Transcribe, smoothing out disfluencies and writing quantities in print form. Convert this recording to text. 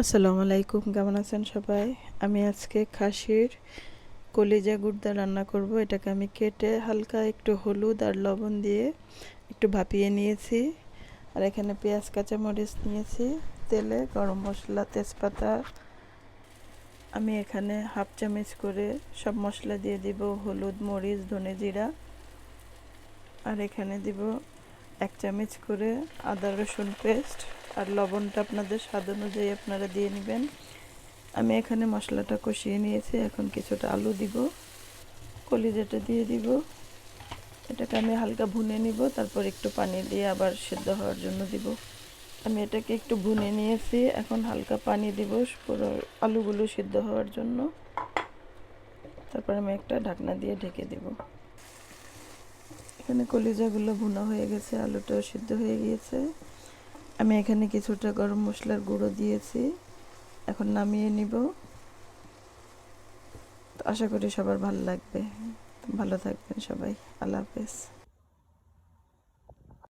আসসালামু আলাইকুম, কেমন আছেন সবাই? আমি আজকে খাসির কলিজা গুর্দা রান্না করব। এটাকে আমি কেটে হালকা একটু হলুদ আর লবণ দিয়ে একটু ভাপিয়ে নিয়েছি। আর এখানে পেঁয়াজ কাঁচামরিচ নিয়েছি, তেলে গরম মশলা তেজপাতা আমি এখানে হাফ চামচ করে সব মশলা দিয়ে দিব, হলুদ মরিচ ধনে জিরা। আর এখানে দিব 1 চামচ করে আদা রসুন পেস্ট। আর লবণটা আপনাদের স্বাদ অনুযায়ী আপনারা দিয়ে নেবেন। আমি এখানে মশলাটা কষিয়ে নিয়েছি, এখন কিছুটা আলু দিব, কলিজাটা দিয়ে দিব। এটাকে আমি হালকা ভুনে নিব, তারপর একটু পানি দিয়ে আবার সিদ্ধ হওয়ার জন্য দিব। আমি এটাকে একটু ভুনে নিয়েছি, এখন হালকা পানি দিব পুরো আলুগুলো সিদ্ধ হওয়ার জন্য। তারপর আমি একটা ঢাকনা দিয়ে ঢেকে দিব। এখানে কলিজাগুলো ভুনা হয়ে গেছে, আলুটাও সিদ্ধ হয়ে গিয়েছে। আমি এখানে কিছুটা গরম মশলার গুঁড়ো দিয়েছি, এখন নামিয়ে নিব। আশা করি সবার ভালো লাগবে। ভালো থাকবেন সবাই। আল্লাহ হাফেজ।